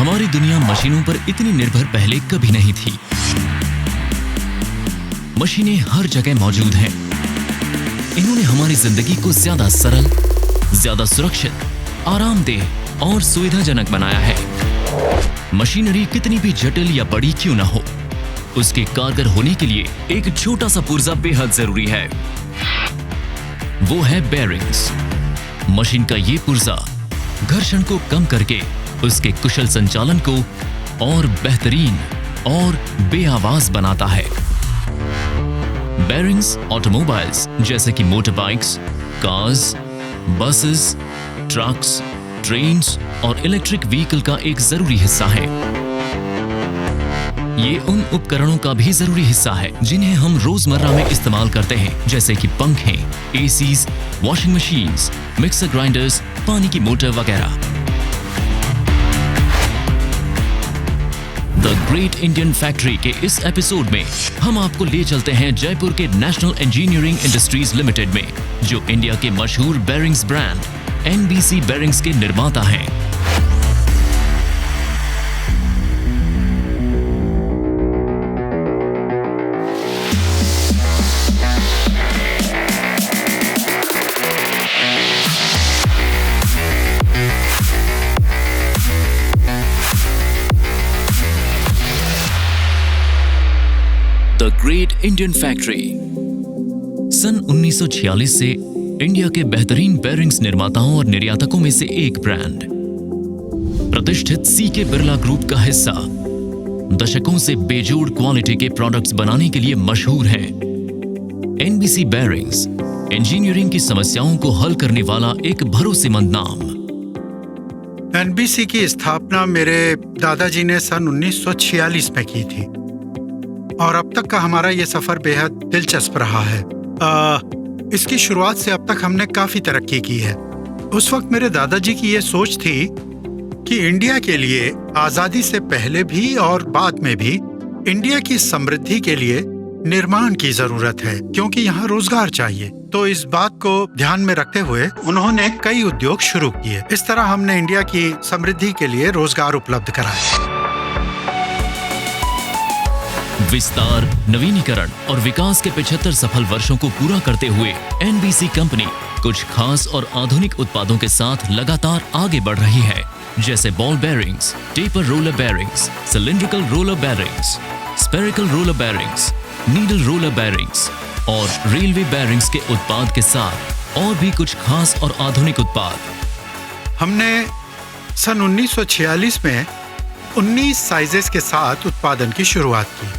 हमारी दुनिया मशीनों पर इतनी निर्भर पहले कभी नहीं थी। मशीनें हर जगह मौजूद हैं। इन्होंने हमारी जिंदगी को ज्यादा सरल, ज्यादा सुरक्षित, आरामदेह और सुविधाजनक बनाया है। मशीनरी कितनी भी जटिल या बड़ी क्यों ना हो, उसके कारगर होने के लिए एक छोटा सा पुर्जा बेहद जरूरी है। वो है बेयरिंग्स। मशीन का ये पुर्जा घर्षण को कम करके उसके कुशल संचालन को और बेहतरीन और बेआवाज बनाता है। बेयरिंग्स ऑटोमोबाइल्स जैसे कि motor bikes, cars, buses, trucks, trains और इलेक्ट्रिक व्हीकल का एक जरूरी हिस्सा है। ये उन उपकरणों का भी जरूरी हिस्सा है जिन्हें हम रोजमर्रा में इस्तेमाल करते हैं, जैसे कि पंखे, ACs, washing machines, mixer grinders, पानी की मोटर वगैरह। द ग्रेट इंडियन फैक्ट्री के इस एपिसोड में हम आपको ले चलते हैं जयपुर के नेशनल इंजीनियरिंग इंडस्ट्रीज लिमिटेड में, जो इंडिया के मशहूर बेयरिंग्स ब्रांड एनबीसी बेयरिंग्स के निर्माता हैं। द ग्रेट इंडियन फैक्ट्री सन 1946 से इंडिया के बेहतरीन बेयरिंग्स निर्माताओं और निर्यातकों में से एक ब्रांड, प्रतिष्ठित सीके बिरला ग्रुप का हिस्सा, दशकों से बेजोड़ क्वालिटी के प्रोडक्ट्स बनाने के लिए मशहूर है। एनबीसी बेयरिंग्स इंजीनियरिंग की समस्याओं को हल करने वाला एक भरोसेमंद नाम। एनबीसी की स्थापना मेरे दादाजी ने सन 1946 में की थी और अब तक का हमारा ये सफर बेहद दिलचस्प रहा है। इसकी शुरुआत से अब तक हमने काफी तरक्की की है। उस वक्त मेरे दादाजी की ये सोच थी कि इंडिया के लिए आजादी से पहले भी और बाद में भी इंडिया की समृद्धि के लिए निर्माण की जरूरत है, क्योंकि यहाँ रोजगार चाहिए। तो इस बात को ध्यान में रखते हुए उन्होंने कई उद्योग शुरू किए। इस तरह हमने इंडिया की समृद्धि के लिए रोजगार उपलब्ध कराया। विस्तार, नवीनीकरण और विकास के 75 सफल वर्षों को पूरा करते हुए एनबीसी कंपनी कुछ खास और आधुनिक उत्पादों के साथ लगातार आगे बढ़ रही है, जैसे ball bearings, taper roller bearings, cylindrical roller bearings, spherical roller bearings, needle roller bearings और रेलवे बेयरिंग्स के उत्पाद के साथ और भी कुछ खास और आधुनिक उत्पाद। हमने सन 1946 में 19 साइजेस के साथ उत्पादन की शुरुआत की।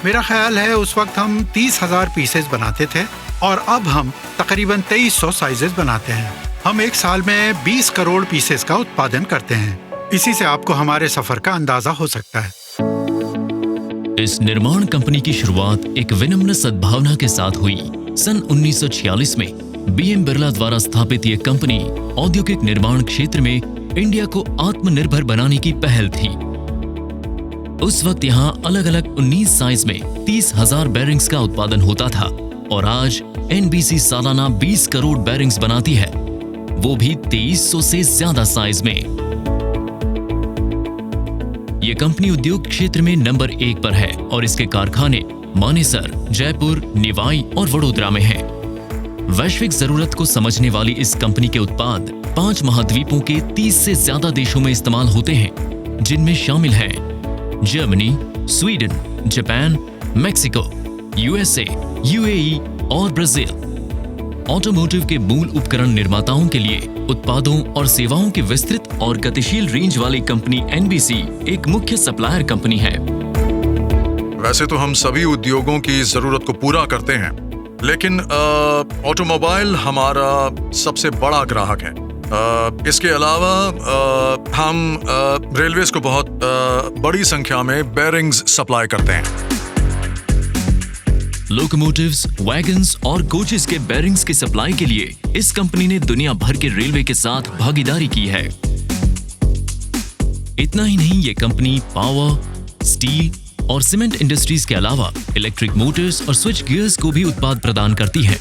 मेरा ख्याल है उस वक्त हम 30,000 पीसेस बनाते थे और अब हम तकरीबन 2300 साइजेस बनाते हैं। हम एक साल में 20 करोड़ पीसेस का उत्पादन करते हैं। इसी से आपको हमारे सफर का अंदाजा हो सकता है। इस निर्माण कंपनी की शुरुआत एक विनम्र सद्भावना के साथ हुई। सन 1946 में बीएम बिरला द्वारा स्थापित ये कंपनी औद्योगिक निर्माण क्षेत्र में इंडिया को आत्मनिर्भर बनाने की पहल थी। उस वक्त यहाँ अलग अलग 19 साइज में 30,000 बेयरिंग्स का उत्पादन होता था और आज एनबीसी सालाना 20 करोड़ बेयरिंग्स बनाती है, वो भी 2300 से ज्यादा साइज में। ये कंपनी उद्योग क्षेत्र में नंबर 1 पर है और इसके कारखाने मानेसर, जयपुर, निवाई और वडोदरा में हैं। वैश्विक जरूरत को समझने वाली इस कंपनी के उत्पाद 5 महाद्वीपों के 30 से ज्यादा देशों में इस्तेमाल होते हैं, जिनमें शामिल हैं Germany, Sweden, Japan, Mexico, USA, UAE और ब्राजील। ऑटोमोटिव के मूल उपकरण निर्माताओं के लिए उत्पादों और सेवाओं की विस्तृत और गतिशील रेंज वाली कंपनी एनबीसी एक मुख्य सप्लायर कंपनी है। वैसे तो हम सभी उद्योगों की जरूरत को पूरा करते हैं, लेकिन ऑटोमोबाइल हमारा सबसे बड़ा ग्राहक है। इसके अलावा हम रेलवेज को बहुत बड़ी संख्या में बेयरिंग्स सप्लाई करते हैं। लोकोमोटिव्स, वैगन्स और कोचेस के बेयरिंग्स की सप्लाई के लिए इस कंपनी ने दुनिया भर के रेलवे के साथ भागीदारी की है। इतना ही नहीं, ये कंपनी पावर, स्टील और सीमेंट इंडस्ट्रीज के अलावा इलेक्ट्रिक मोटर्स और स्विच गियर्स को भी उत्पाद प्रदान करती है।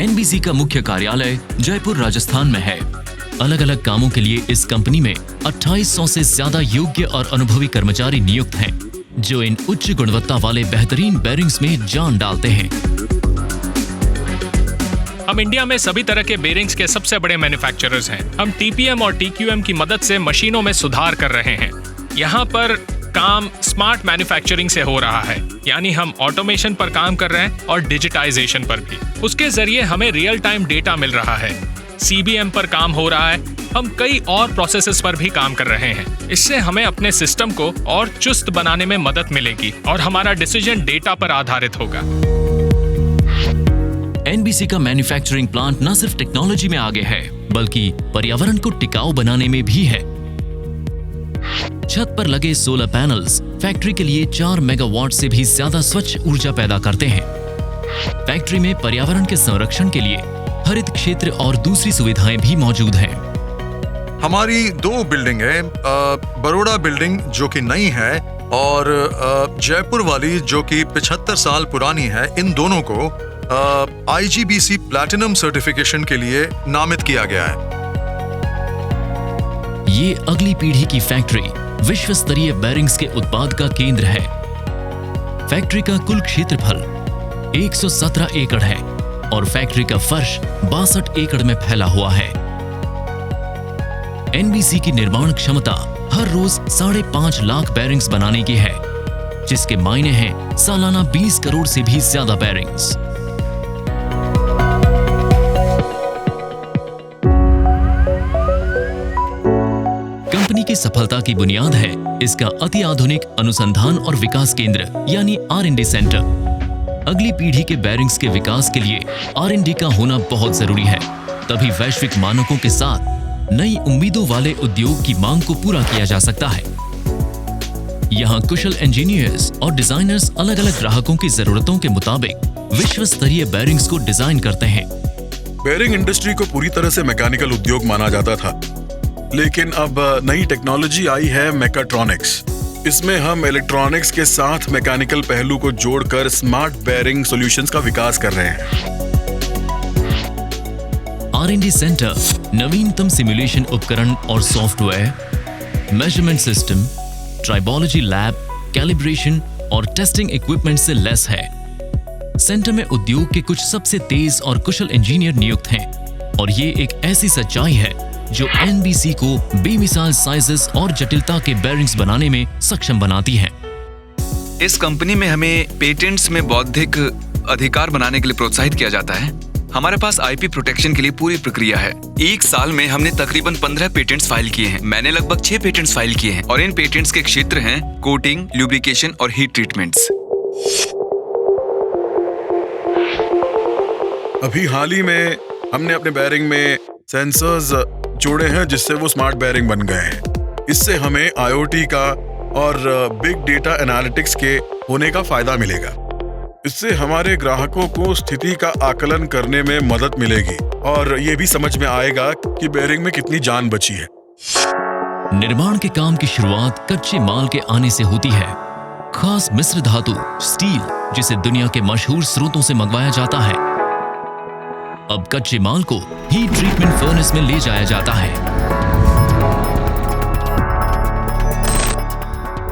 एनबीसी का मुख्य कार्यालय जयपुर, राजस्थान में है। अलग अलग कामों के लिए इस कंपनी में 2800 से ज्यादा योग्य और अनुभवी कर्मचारी नियुक्त हैं, जो इन उच्च गुणवत्ता वाले बेहतरीन बेरिंग्स में जान डालते हैं। हम इंडिया में सभी तरह के बेरिंग्स के सबसे बड़े मैन्युफैक्चरर्स हैं। हम TPM और TQM की मदद से मशीनों में सुधार कर रहे हैं। यहाँ पर काम स्मार्ट मैन्युफैक्चरिंग से हो रहा है, यानी हम ऑटोमेशन पर काम कर रहे हैं और डिजिटाइजेशन पर भी। उसके जरिए हमें रियल टाइम डेटा मिल रहा है। CBM पर काम हो रहा है। हम कई और प्रोसेसेस पर भी काम कर रहे हैं। इससे हमें अपने सिस्टम को और चुस्त बनाने में मदद मिलेगी और हमारा डिसीजन डेटा पर आधारित होगा। NBC का मैन्युफैक्चरिंग प्लांट न सिर्फ टेक्नोलॉजी में आगे है, बल्कि पर्यावरण को टिकाऊ बनाने में भी है। छत पर लगे सोलर पैनल्स फैक्ट्री के लिए 4 मेगावाट से भी ज्यादा स्वच्छ ऊर्जा पैदा करते हैं। फैक्ट्री में पर्यावरण के संरक्षण के लिए हरित क्षेत्र और दूसरी सुविधाएं भी मौजूद हैं। हमारी 2 बिल्डिंग है, बड़ौदा बिल्डिंग जो कि नई है और जयपुर वाली जो कि 75 साल पुरानी है। इन दोनों को IGBC प्लैटिनम सर्टिफिकेशन के लिए नामित किया गया है। ये अगली पीढ़ी की फैक्ट्री विश्व स्तरीय बेरिंग्स के उत्पाद का केंद्र है। फैक्ट्री का कुल क्षेत्रफल 117 एकड़ है और फैक्ट्री का फर्श 62 एकड़ में फैला हुआ है। NBC की निर्माण क्षमता हर रोज 5.5 लाख बेरिंग्स बनाने की है, जिसके मायने हैं सालाना 20 करोड़ से भी ज्यादा बेरिंग्स। कंपनी की सफलता की बुनियाद है इसका अति आधुनिक अनुसंधान और विकास केंद्र यानी R&D सेंटर। अगली पीढ़ी के बेरिंग्स के विकास के लिए R&D का होना बहुत जरूरी है, तभी वैश्विक मानकों के साथ नई उम्मीदों वाले उद्योग की मांग को पूरा किया जा सकता है। यहाँ कुशल इंजीनियर्स और डिजाइनर्स अलग अलग ग्राहकों की जरूरतों के मुताबिक विश्व स्तरीय बेरिंग्स को डिजाइन करते हैं। बेरिंग इंडस्ट्री को पूरी तरह से मैकेनिकल उद्योग माना जाता था, लेकिन अब नई टेक्नोलॉजी आई है मैकाट्रॉनिक्स। इसमें हम इलेक्ट्रॉनिक्स के साथ मैकेनिकल पहलू को जोड़कर स्मार्ट बेरिंग सॉल्यूशंस का विकास कर रहे हैं। R&D सेंटर नवीनतम सिमुलेशन उपकरण और software, measurement system, tribology lab, calibration और टेस्टिंग इक्विपमेंट से लेस है। सेंटर में उद्योग के कुछ सबसे तेज और कुशल इंजीनियर नियुक्त हैं और ये एक ऐसी सच्चाई है जो NBC को बेमिसाल साइजेस और जटिलता के बेरिंग्स बनाने में सक्षम बनाती है। इस कंपनी में हमें पेटेंट्स में बौद्धिक अधिकार बनाने के लिए प्रोत्साहित किया जाता है। हमारे पास IP प्रोटेक्शन के लिए पूरी प्रक्रिया है। एक साल में हमने तकरीबन 15 पेटेंट्स फाइल किए हैं। मैंने लगभग 6 पेटेंट्स फाइल किए हैं और इन पेटेंट्स के क्षेत्र हैं कोटिंग, ल्यूब्रिकेशन और हीट ट्रीटमेंट्स। अभी हाल ही में हमने अपने बेरिंग में सेंसर्स जोड़े हैं जिससे वो स्मार्ट बेरिंग बन गए हैं। इससे हमें IoT का और बिग डेटा एनालिटिक्स के होने का फायदा मिलेगा। इससे हमारे ग्राहकों को स्थिति का आकलन करने में मदद मिलेगी और ये भी समझ में आएगा कि बेरिंग में कितनी जान बची है। निर्माण के काम की शुरुआत कच्चे माल के आने से होती है। खास मिश्र धातु स्टील, जिसे दुनिया के मशहूर स्रोतों से मंगवाया जाता है, अब कच्चे माल को हीट ट्रीटमेंट फर्नेस में ले जाया जाता है।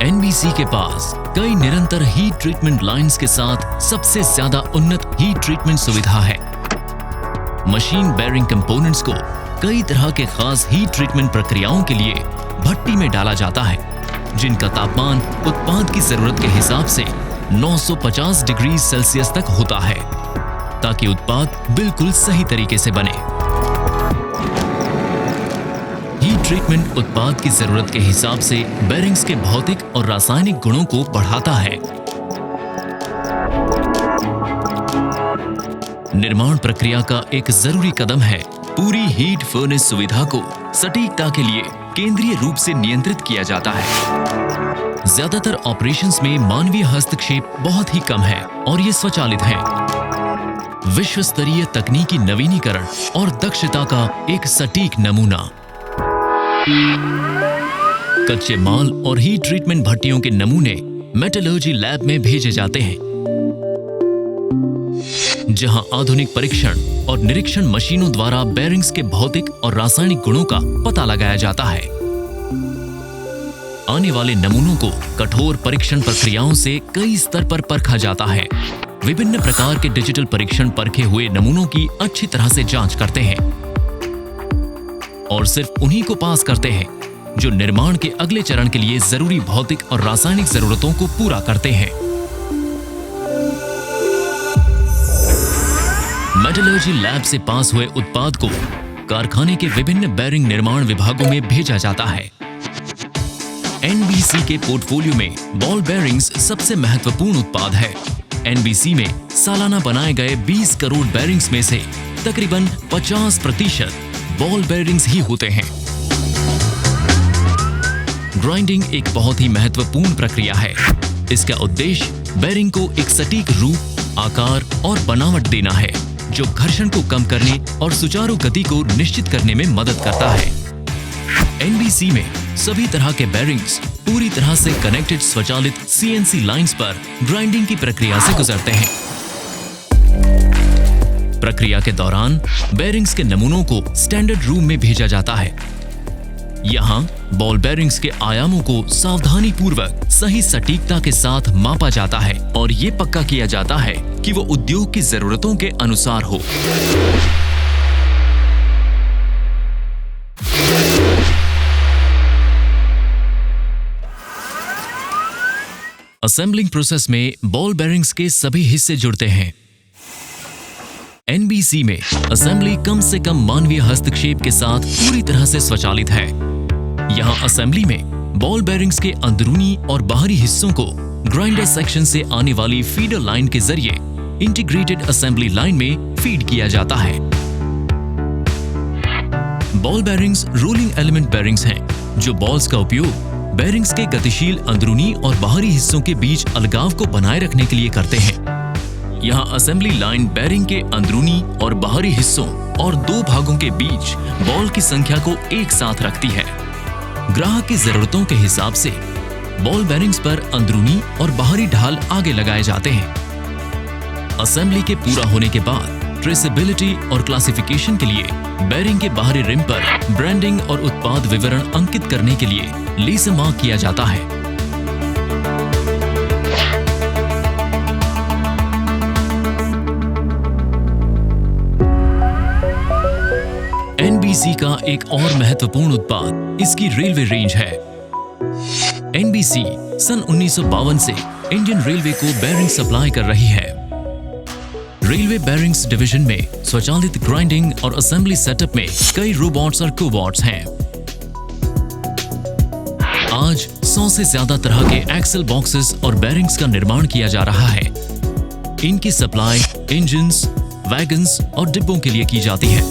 NBC के पास कई निरंतर हीट ट्रीटमेंट लाइंस के साथ सबसे ज्यादा उन्नत हीट ट्रीटमेंट सुविधा है। मशीन बेरिंग कंपोनेंट्स को कई तरह के खास हीट ट्रीटमेंट प्रक्रियाओं के लिए भट्टी में डाला जाता है, जिनका तापमान उत्पाद की जरूरत के हिसाब से 950 डिग्री सेल्सियस तक होता है, ताकि उत्पाद बिल्कुल सही तरीके से बने। हीट ट्रीटमेंट उत्पाद की जरूरत के हिसाब से बेरिंग्स के भौतिक और रासायनिक गुणों को बढ़ाता है। निर्माण प्रक्रिया का एक जरूरी कदम है पूरी हीट फर्नेस सुविधा को सटीकता के लिए केंद्रीय रूप से नियंत्रित किया जाता है। ज्यादातर ऑपरेशंस में मानवीय हस्तक्षेप बहुत ही कम है और ये स्वचालित है। विश्व स्तरीय तकनीकी नवीनीकरण और दक्षता का एक सटीक नमूना। कच्चे माल और हीट ट्रीटमेंट भट्टियों के नमूने मेटलर्जी लैब में भेजे जाते हैं, जहां आधुनिक परीक्षण और निरीक्षण मशीनों द्वारा बेरिंग्स के भौतिक और रासायनिक गुणों का पता लगाया जाता है। आने वाले नमूनों को कठोर परीक्षण प्रक्रियाओं से कई स्तर पर परखा जाता है। विभिन्न प्रकार के डिजिटल परीक्षण परखे हुए नमूनों की अच्छी तरह से जांच करते हैं और सिर्फ उन्हीं को पास करते हैं जो निर्माण के अगले चरण के लिए जरूरी भौतिक और रासायनिक जरूरतों को पूरा करते हैं। मेटलर्जी लैब से पास हुए उत्पाद को कारखाने के विभिन्न बेरिंग निर्माण विभागों में भेजा जाता है। एनबीसी के पोर्टफोलियो में बॉल बेरिंग्स सबसे महत्वपूर्ण उत्पाद है। एनबीसी में सालाना बनाए गए 20 करोड़ बेरिंग्स में से तकरीबन 50% बॉल बेरिंग्स ही होते हैं। ग्राइंडिंग एक बहुत ही महत्वपूर्ण प्रक्रिया है। इसका उद्देश्य बेरिंग को एक सटीक रूप, आकार और बनावट देना है, जो घर्षण को कम करने और सुचारू गति को निश्चित करने में मदद करता है। एनबीसी में सभी तरह के बेरिंग्स पूरी तरह से कनेक्टेड स्वचालित सीएनसी लाइंस पर ग्राइंडिंग की प्रक्रिया से गुजरते हैं। प्रक्रिया के दौरान बेरिंग्स के नमूनों को स्टैंडर्ड रूम में भेजा जाता है। यहाँ बॉल बेरिंग्स के आयामों को सावधानी पूर्वक सही सटीकता के साथ मापा जाता है और ये पक्का किया जाता है कि वो उद्योग की जरूरतों के अनुसार हो। असेंबलिंग प्रोसेस में बॉल बेरिंग्स के सभी हिस्से जुड़ते हैं। एनबीसी में असेंबली कम से कम मानवीय हस्तक्षेप के साथ पूरी तरह से स्वचालित है। यहाँ असेंबली में बॉल बेरिंग्स के अंदरूनी और बाहरी हिस्सों को ग्राइंडर सेक्शन से आने वाली फीडर लाइन के जरिए इंटीग्रेटेड असेंबली लाइन में फीड किया जाता है। Ball bearings rolling element bearings हैं, जो बॉल्स का उपयोग बेरिंग्स के गतिशील अंदरूनी और बाहरी हिस्सों के बीच अलगाव को बनाए रखने के लिए करते हैं। यहाँ असेंबली लाइन बेरिंग के अंदरूनी और बाहरी हिस्सों और दो भागों के बीच बॉल की संख्या को एक साथ रखती है। ग्राहक की जरूरतों के हिसाब से बॉल बेरिंग्स पर अंदरूनी और बाहरी ढाल आगे लगाए जाते हैं। असेंबली के पूरा होने के बाद ट्रेसेबिलिटी और क्लासिफिकेशन के लिए बेरिंग के बाहरी रिम पर ब्रांडिंग और उत्पाद विवरण अंकित करने के लिए लेजर मार्क किया जाता है। एनबीसी का एक और महत्वपूर्ण उत्पाद इसकी रेलवे रेंज है। एनबीसी सन 1952 से इंडियन रेलवे को बेरिंग सप्लाई कर रही है। रेलवे बेरिंग्स डिवीजन में स्वचालित ग्राइंडिंग और असेंबली सेटअप में कई रोबोट्स और कोबॉट्स हैं। आज 100 से ज्यादा तरह के एक्सल बॉक्सेस और बेरिंग्स का निर्माण किया जा रहा है। इनकी सप्लाई इंजन्स, वैगन्स और डिब्बों के लिए की जाती है।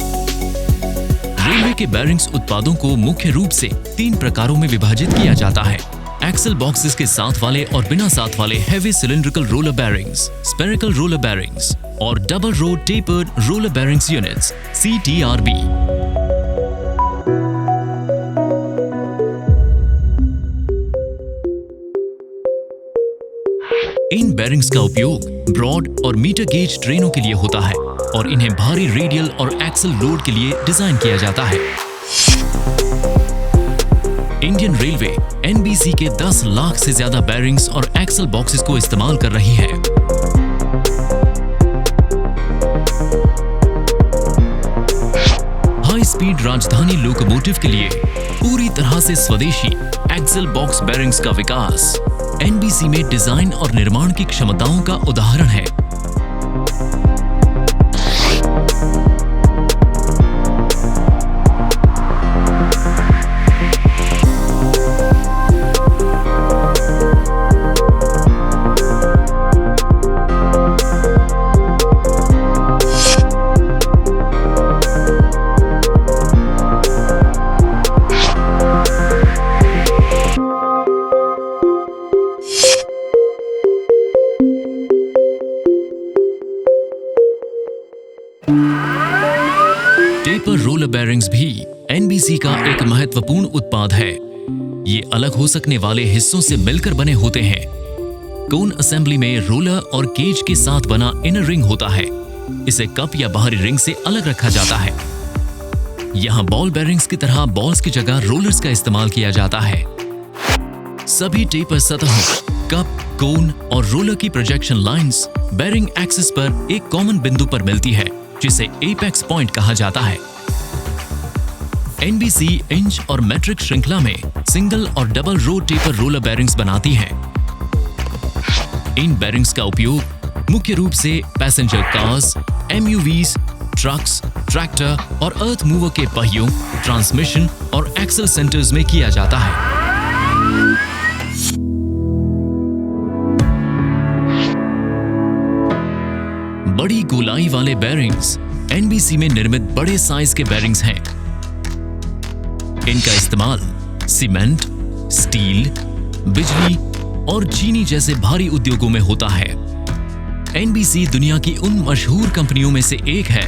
रेलवे के बेरिंग्स उत्पादों को मुख्य रूप से 3 प्रकारों में विभाजित किया जाता है। एक्सल बॉक्सेस के साथ वाले और बिना साथ वाले heavy cylindrical roller bearings, spherical roller bearings और double row tapered roller bearings units CTRB। इन बेरिंग्स का उपयोग ब्रॉड और मीटर गेज ट्रेनों के लिए होता है और इन्हें भारी रेडियल और एक्सल लोड के लिए डिजाइन किया जाता है। इंडियन रेलवे एनबीसी के 10 लाख से ज्यादा बेरिंग्स और एक्सल बॉक्सेस को इस्तेमाल कर रही है। हाई स्पीड राजधानी लोकोमोटिव के लिए पूरी तरह से स्वदेशी एक्सल बॉक्स बेरिंग्स का विकास एनबीसी में डिजाइन और निर्माण की क्षमताओं का उदाहरण है। टेपर रोलर बेरिंग्स भी एनबीसी का एक महत्वपूर्ण उत्पाद है। ये अलग हो सकने वाले हिस्सों से मिलकर बने होते हैं। कोन असेंबली में रोलर और केज के साथ बना इनर रिंग होता है। इसे कप या बाहरी रिंग से अलग रखा जाता है। यहाँ बॉल बेरिंग्स की तरह बॉल्स की जगह रोलर्स का इस्तेमाल किया जाता है। सभी टेपर सतहों, कप, कोन और रोलर की प्रोजेक्शन लाइंस बेरिंग एक्सिस पर एक कॉमन बिंदु पर मिलती है, जिसे एपेक्स पॉइंट कहा जाता है। NBC इंच और मैट्रिक श्रृंखला में सिंगल और double row taper roller bearings बनाती है। इन बेरिंग्स का उपयोग मुख्य रूप से passenger cars, MUVs, trucks, tractor और अर्थ मूवर के पहियों, ट्रांसमिशन और एक्सल सेंटर्स में किया जाता है। बड़ी गोलाई वाले बेरिंग्स NBC में निर्मित बड़े साइज के बेरिंग्स हैं। इनका इस्तेमाल सीमेंट, स्टील, बिजली और चीनी जैसे भारी उद्योगों में होता है। NBC दुनिया की उन मशहूर कंपनियों में से एक है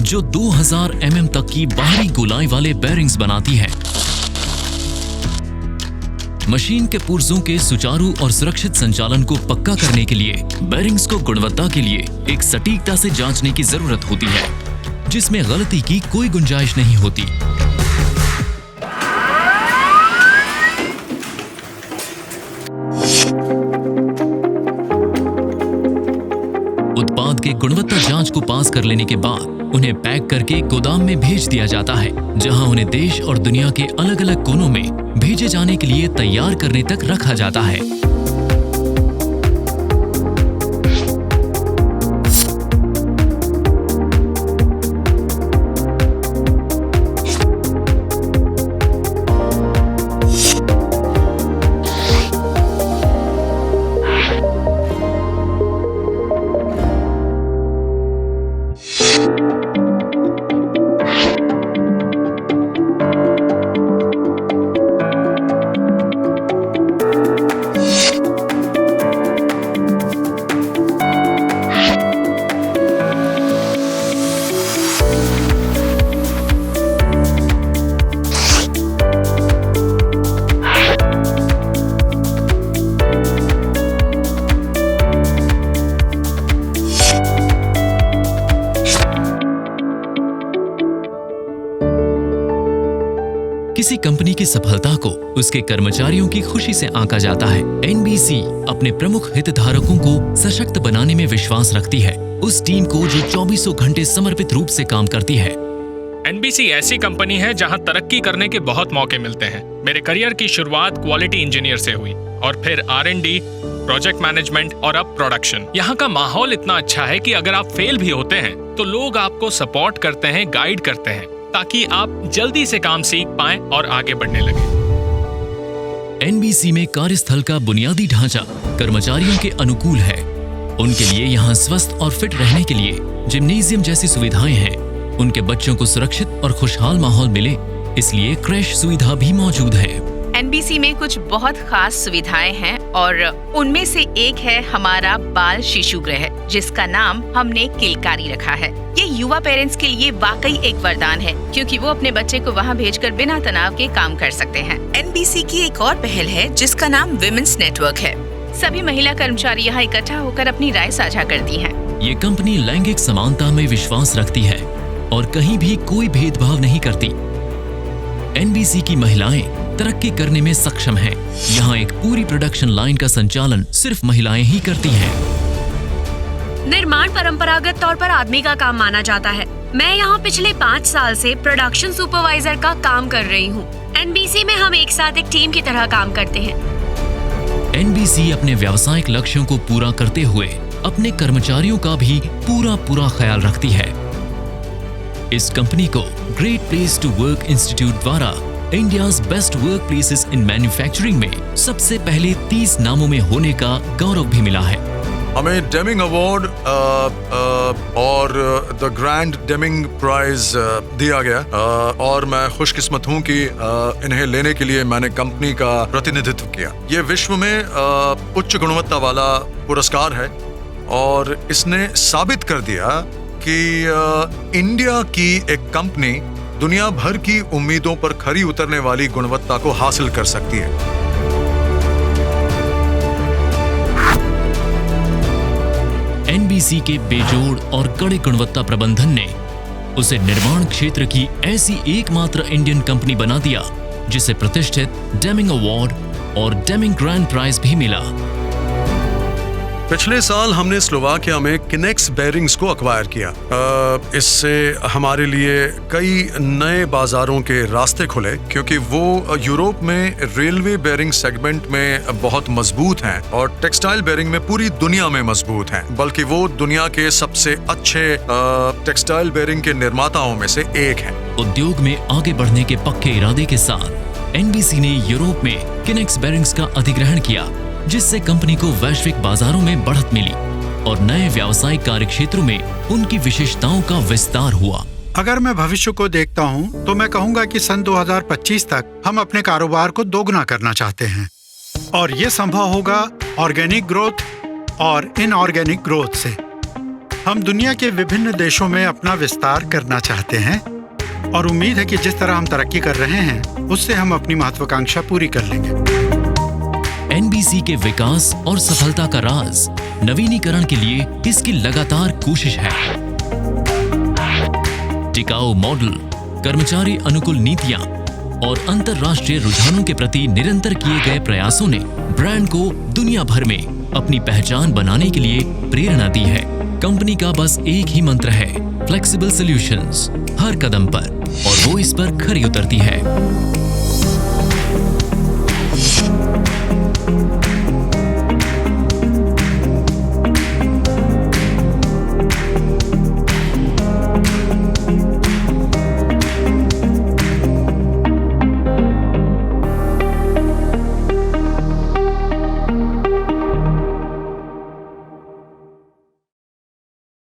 जो 2000 mm तक की बाहरी गोलाई वाले बेरिंग्स बनाती है। मशीन के पुर्जों के सुचारू और सुरक्षित संचालन को पक्का करने के लिए बेरिंग्स को गुणवत्ता के लिए एक सटीकता से जांचने की जरूरत होती है, जिसमें गलती की कोई गुंजाइश नहीं होती। उत्पाद के गुणवत्ता जांच को पास कर लेने के बाद उन्हें पैक करके गोदाम में भेज दिया जाता है, जहां उन्हें देश और दुनिया के अलग अलग कोनों में भेजे जाने के लिए तैयार करने तक रखा जाता है। किसी कंपनी की सफलता को उसके कर्मचारियों की खुशी से आंका जाता है। NBC अपने प्रमुख हितधारकों को सशक्त बनाने में विश्वास रखती है, उस टीम को जो 24 घंटे समर्पित रूप से काम करती है। NBC ऐसी कंपनी है जहां तरक्की करने के बहुत मौके मिलते हैं। मेरे करियर की शुरुआत क्वालिटी इंजीनियर से हुई और फिर R&D, प्रोजेक्ट मैनेजमेंट और अब प्रोडक्शन। यहाँ का माहौल इतना अच्छा है कि अगर आप फेल भी होते हैं तो लोग आपको सपोर्ट करते हैं, गाइड करते हैं, ताकि आप जल्दी से काम सीख पाएं और आगे बढ़ने लगे। NBC में कार्यस्थल का बुनियादी ढांचा कर्मचारियों के अनुकूल है। उनके लिए यहाँ स्वस्थ और फिट रहने के लिए जिम्नेजियम जैसी सुविधाएं हैं। उनके बच्चों को सुरक्षित और खुशहाल माहौल मिले, इसलिए क्रैश सुविधा भी मौजूद है। NBC में कुछ बहुत खास सुविधाएं हैं और उनमें से एक है हमारा बाल शिशु गृह, जिसका नाम हमने किलकारी रखा है। ये युवा पेरेंट्स के लिए वाकई एक वरदान है, क्योंकि वो अपने बच्चे को वहाँ भेजकर बिना तनाव के काम कर सकते हैं। NBC की एक और पहल है जिसका नाम विमेंस नेटवर्क है। सभी महिला कर्मचारी यहाँ इकट्ठा होकर अपनी राय साझा करती हैं। ये कंपनी लैंगिक समानता में विश्वास रखती है और कहीं भी कोई भेदभाव नहीं करती। NBC की महिलाएं तरक्की करने में सक्षम हैं। यहाँ एक पूरी प्रोडक्शन लाइन का संचालन सिर्फ महिलाएं ही करती हैं। निर्माण परंपरागत तौर पर आदमी का काम माना जाता है। मैं यहाँ पिछले 5 साल से प्रोडक्शन सुपरवाइजर का काम कर रही हूँ। NBC में हम एक साथ एक टीम की तरह काम करते हैं। NBC अपने व्यावसायिक लक्ष्यों को पूरा करते हुए अपने कर्मचारियों का भी पूरा ख्याल रखती है। इस कंपनी को great place to work institute द्वारा India's best work places in manufacturing में सबसे पहले 30 नामों में होने का गौरव भी मिला है। हमें डेमिंग अवार्ड और द ग्रैंड डेमिंग प्राइज दिया गया और मैं खुशकिस्मत हूं कि इन्हें लेने के लिए मैंने कंपनी का प्रतिनिधित्व किया। ये विश्व में उच्च गुणवत्ता वाला पुरस्कार है और इसने साबित कर दिया कि इंडिया की एक कंपनी दुनिया भर की उम्मीदों पर खरी उतरने वाली गुणवत्ता को हासिल कर सकती है। एनबीसी के बेजोड़ और कड़े गुणवत्ता प्रबंधन ने उसे निर्माण क्षेत्र की ऐसी एकमात्र इंडियन कंपनी बना दिया जिसे प्रतिष्ठित डेमिंग अवार्ड और डेमिंग ग्रैंड प्राइज भी मिला। पिछले साल हमने स्लोवाकिया में किनेक्स बेरिंग्स को अक्वायर किया। इससे हमारे लिए कई नए बाजारों के रास्ते खुले, क्योंकि वो यूरोप में रेलवे बेरिंग सेगमेंट में बहुत मजबूत हैं और टेक्सटाइल बेरिंग में पूरी दुनिया में मजबूत हैं। बल्कि वो दुनिया के सबसे अच्छे टेक्सटाइल बेरिंग के निर्माताओं में से एक हैं। उद्योग में आगे बढ़ने के पक्के इरादे के साथ एनबीसी ने यूरोप में किनेक्स बेरिंग्स का अधिग्रहण किया, जिससे कंपनी को वैश्विक बाजारों में बढ़त मिली और नए व्यावसायिक कार्यक्षेत्रों में उनकी विशेषताओं का विस्तार हुआ। अगर मैं भविष्य को देखता हूं, तो मैं कहूंगा कि सन 2025 तक हम अपने कारोबार को दोगुना करना चाहते हैं और ये संभव होगा ऑर्गेनिक ग्रोथ और इनऑर्गेनिक ग्रोथ से। हम दुनिया के विभिन्न देशों में अपना विस्तार करना चाहते हैं और उम्मीद है कि जिस तरह हम तरक्की कर रहे हैं, उससे हम अपनी महत्वाकांक्षा पूरी कर लेंगे। एनबीसी के विकास और सफलता का राज नवीनीकरण के लिए इसकी लगातार कोशिश है। टिकाऊ मॉडल, कर्मचारी अनुकूल नीतियां और अंतर्राष्ट्रीय रुझानों के प्रति निरंतर किए गए प्रयासों ने ब्रांड को दुनिया भर में अपनी पहचान बनाने के लिए प्रेरणा दी है। कंपनी का बस एक ही मंत्र है, फ्लेक्सिबल सॉल्यूशंस, हर कदम पर, और वो इस पर खरी उतरती है।